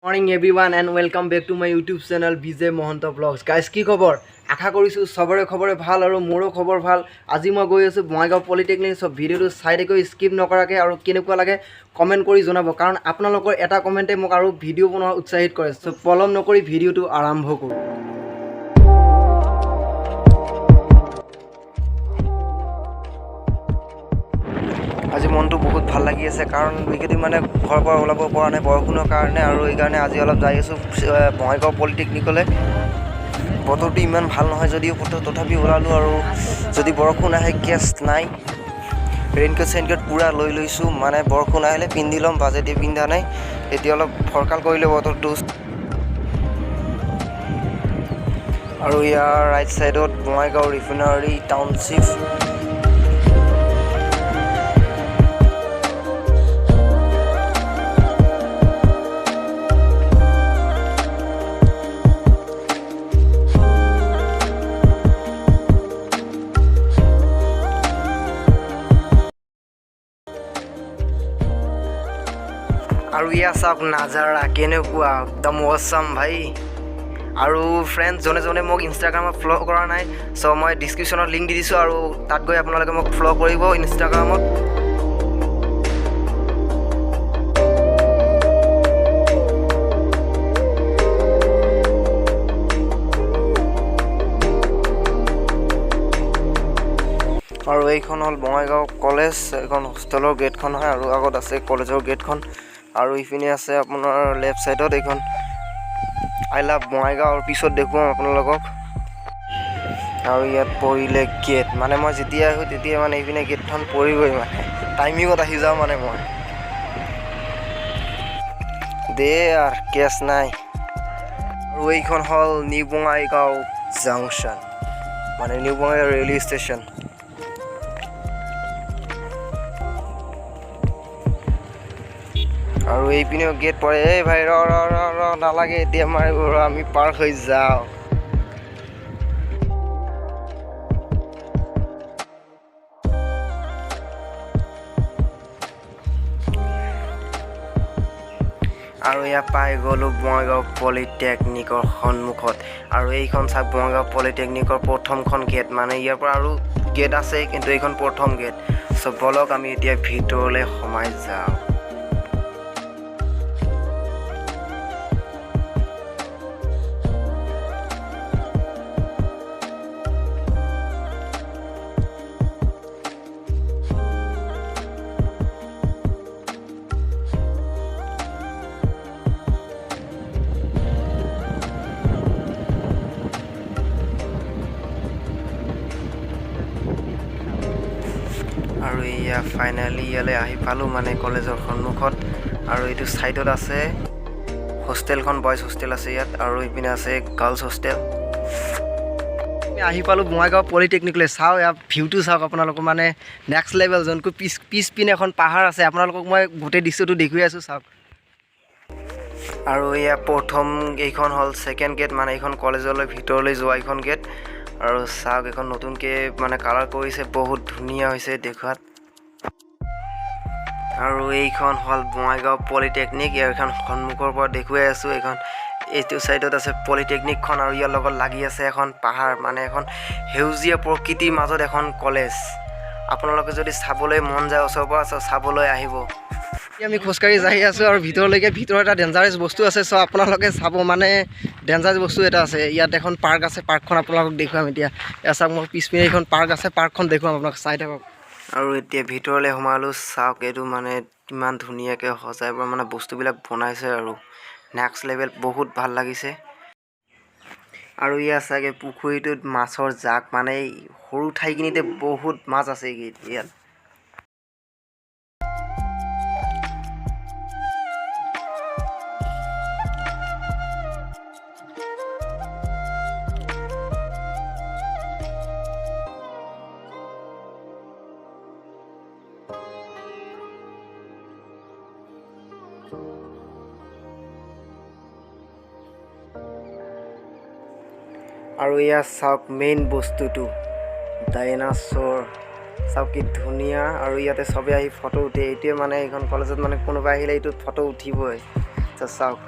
Morning everyone and welcome back to my YouTube channel Viss Mahanta Vlogs. Guys, কি খবৰ? আশা কৰিছো সবৰে খবৰে ভাল আৰু মোৰো খবৰ ভাল। আজি মই গৈ আছো বঙাইগাঁও পলিটেকনিক। সব ভিডিওটো চাইডেকৈ স্কিপ নকৰাকে আৰু কেনেকুৱা লাগে কমেন্ট কৰি জনাব, কাৰণ আপোনালোকৰ এটা কমেন্টে মোক আৰু ভিডিও বনোৱা উৎসাহিত কৰে। সো পলম নকৰি ভিডিওটো আৰম্ভ কৰো। আজি মনটো বহুত ভাল লাগি আছে, কাৰণ এইকেইদিন মানে ঘৰৰ পৰা ওলাব পৰা নাই বৰষুণৰ কাৰণে, আৰু এইকাৰণে আজি অলপ যাই আছোঁ বঙাইগাঁও পলিটেকনিকলৈ। বতৰটো ইমান ভাল নহয় যদিও তথাপি ওলালোঁ, আৰু যদি বৰষুণ আহে কেছ নাই। ৰেইনকোট চেইনকোট পূৰা লৈ লৈছোঁ, মানে বৰষুণ আহিলে পিন্ধি ল'ম, বাজেটি পিন্ধা নাই। এতিয়া অলপ ফৰকাল কৰিলে বতৰটো। আৰু ইয়াৰ ৰাইট ছাইডত বঙাইগাঁও ৰিফাইনাৰী টাউনশ্বিপ। আৰু ইয়া চাওক নাজাৰা কেনেকুৱা, একদম অসাম ভাই। আৰু ফ্ৰেণ্ডছ যোনে মোক ইনষ্টাগ্ৰামত ফ'ল' কৰা নাই, চ' মই ডিছক্ৰিপশ্যনত লিংক দি দিছোঁ, আৰু তাত গৈ আপোনালোকে মোক ফ'ল' কৰিব ইনষ্টাগ্ৰামত। আৰু এইখন হ'ল বঙাইগাঁও কলেজ, এইখন হোষ্টেলৰ গেটখন হয়, আৰু আগত আছে কলেজৰ গেটখন। আৰু ইপিনে আছে আপোনাৰ লেফ্ট ছাইডত এইখন আই লাভ বঙাইগাঁও, আৰু পিছত দেখুৱাম আপোনালোকক। আৰু ইয়াত পৰিলে গেট, মানে মই যেতিয়া আহোঁ তেতিয়া মানে এইপিনে গেটখন পৰিবই, মানে টাইমিঙত আহি যাওঁ মানে মই দে আৰু কেছ নাই। আৰু এইখন হ'ল নিউ বঙাইগাঁও জাংচন, মানে নিউ বঙাইগাঁও ৰেলৱে ষ্টেচন। আৰু এইপিনেও গেট পৰে। এই ভাই ৰ নালাগে, এতিয়া মাৰিব, আমি পাৰ হৈ যাওঁ। আৰু ইয়াত পাই গ'লোঁ বঙাইগাঁও পলিটেকনিকৰ সন্মুখত। আৰু এইখন চাওক বঙাইগাঁও পলিটেকনিকৰ প্ৰথমখন গেট, মানে ইয়াৰ পৰা আৰু গেট আছে, কিন্তু এইখন প্ৰথম গেট। চ' বলক আমি এতিয়া ভিতৰলৈ সোমাই যাওঁ। আৰু এয়া ফাইনেলি ইয়ালৈ আহি পালোঁ, মানে কলেজৰ সন্মুখত। আৰু এইটো ছাইডত আছে হোষ্টেলখন, বইজ হোষ্টেল আছে ইয়াত, আৰু এইপিনে আছে গাৰ্লছ হোষ্টেল। আমি আহি পালোঁ বঙাইগাঁও পলিটেকনিকলৈ। চাওঁ ইয়াৰ ভিউটো চাওক আপোনালোকৰ, মানে নেক্সট লেভেল। যোনটো পিছপিনে এখন পাহাৰ আছে, আপোনালোকক মই গোটেই দৃশ্যটো দেখুৱাই আছোঁ চাওক। আৰু এয়া প্ৰথম এইখন হ'ল ছেকেণ্ড গেট, মানে এইখন কলেজলৈ ভিতৰলৈ যোৱা এইখন গেট। আৰু চাওক এইখন নতুনকৈ মানে কালাৰ কৰিছে, বহুত ধুনীয়া হৈছে দেখাত। আৰু এইখন হ'ল বঙাইগাঁও পলিটেকনিক, এইখন সন্মুখৰ পৰা দেখুৱাই আছোঁ। এইটো ছাইডত আছে পলিটেকনিকখন, আৰু ইয়াৰ লগত লাগি আছে এখন পাহাৰ, মানে এখন সেউজীয়া প্ৰকৃতিৰ মাজত এখন কলেজ। আপোনালোকে যদি চাবলৈ মন যায় ওচৰৰ পৰা চাবলৈ আহিব। আমি খোজকাঢ়ি যাই আছোঁ, আৰু ভিতৰত এটা ডেঞ্জাৰাছ বস্তু আছে, চ' আপোনালোকে চাব, মানে ডেঞ্জাৰাছ বস্তু এটা আছে। ইয়াত এখন পাৰ্ক আছে, পাৰ্কখন আপোনালোকক দেখুৱাম এতিয়া। চাওক মোৰ পিছপিনে এইখন পাৰ্ক আছে, পাৰ্কখন দেখুৱাম আপোনালোক, চাই থাকক। আৰু এতিয়া ভিতৰলৈ সোমালোঁ, চাওক এইটো মানে ইমান ধুনীয়াকৈ সজাই পৰা মানে বস্তুবিলাক বনাইছে, আৰু নেক্সট লেভেল, বহুত ভাল লাগিছে। আৰু ইয়াত চাগে পুখুৰীটোত মাছৰ জাক, মানে সৰু ঠাইখিনিতে বহুত মাছ আছে ইয়াত। আৰু এয়া চাওক মেইন বস্তুটো, ডাইনাছৰ। চাওক কি ধুনীয়া, আৰু ইয়াতে চবে আহি ফটো উঠে। এইটোৱে মানে এইখন কলেজত মানে কোনোবা আহিলে এইটোত ফটো উঠিবই। চাওক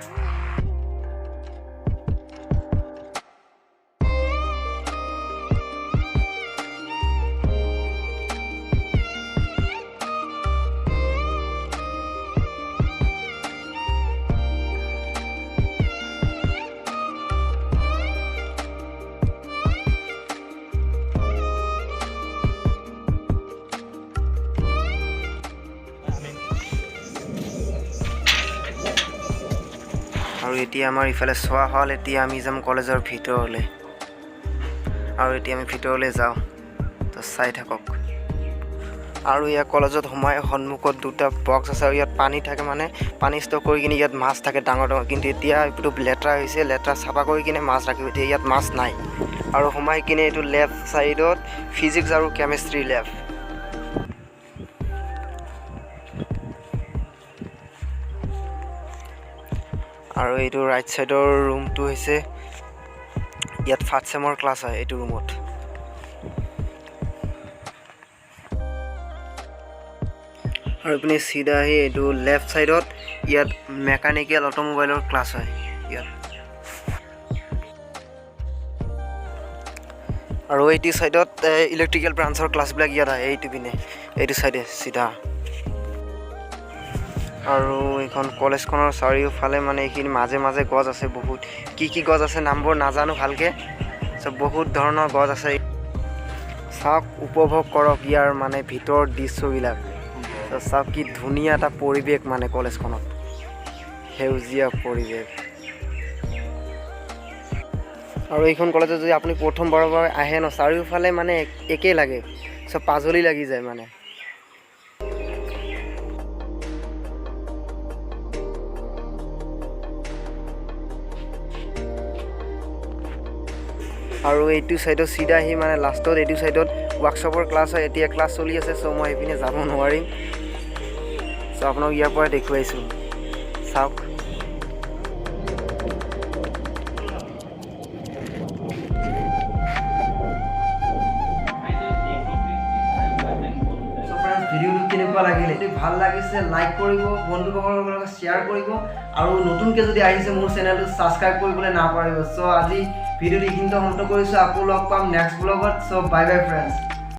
আৰু এতিয়া আমাৰ ইফালে চোৱা হ'ল এতিয়া আমি যাম কলেজৰ ভিতৰলৈ আৰু এতিয়া আমি ভিতৰলৈ যাওঁ তো চাই থাকক আৰু ইয়াত কলেজত সোমাই সন্মুখত দুটা বক্স আছে আৰু ইয়াত পানী থাকে মানে পানী ষ্টক কৰি কিনে ইয়াত মাছ থাকে ডাঙৰ ডাঙৰ কিন্তু এতিয়া এইটো লেতেৰা হৈছে লেতেৰা চাফা কৰি কিনে মাছ ৰাখিব এতিয়া ইয়াত মাছ নাই আৰু সোমাই কিনে এইটো লেফ্ট চাইডত ফিজিক্স আৰু কেমেষ্ট্ৰি লেব আৰু এইটো ৰাইট সাইডৰ ৰুমটো হৈছে ইয়াত ফাৰ্ষ্ট চেমৰ ক্লাছ হয় এইটো ৰুমত আৰু ইপিনে সিধা আহি এইটো লেফ্ট সাইডত ইয়াত মেকানিকেল অটোমোবাইলৰ ক্লাছ হয় ইয়াত আৰু এইটো সাইডত ইলেক্ট্ৰিকেল ব্ৰাঞ্চৰ ক্লাছবিলাক ইয়াত আহে এইটো পিনে এইটো সাইডে সিধা আৰু এইখন কলেজখনৰ চাৰিওফালে মানে এইখিনি মাজে মাজে গছ আছে বহুত কি গছ আছে নামবোৰ নাজানো ভালকৈ চব বহুত ধৰণৰ গছ আছে চাওক উপভোগ কৰক ইয়াৰ মানে ভিতৰ দৃশ্যবিলাক চাওক কি ধুনীয়া এটা পৰিৱেশ মানে কলেজখনত সেউজীয়া পৰিৱেশ আৰু এইখন কলেজত যদি আপুনি প্ৰথমবাৰৰ বাবে আহে ন চাৰিওফালে মানে একেই লাগে চব পাজলি লাগি যায় মানে আৰু এইটো সাইডত সিধা আহি মানে লাষ্টত এইটো সাইডত ৱৰ্কশ্বপৰ ক্লাছ হয় এতিয়া ক্লাছ চলি আছে চ' মই এইপিনে যাব নোৱাৰিম চ' আপোনাক ইয়াৰ পৰা দেখুৱাইছোঁ চাওক ভিডিঅ'টো কেনেকুৱা লাগিলে যদি ভাল লাগিছে লাইক কৰিব বন্ধুবৰ্গৰ লগত শ্বেয়াৰ কৰিব আৰু নতুনকৈ যদি আহিছে মোৰ চেনেলটো ছাবস্ক্ৰাইব কৰিবলৈ নাপাহৰিব চ' আজি ভিডিঅ'টো এইখিনিতে সমাপ্ত কৰিছোঁ আকৌ লগ পাম নেক্সট ব্লগত চ' বাই বাই ফ্ৰেণ্ডছ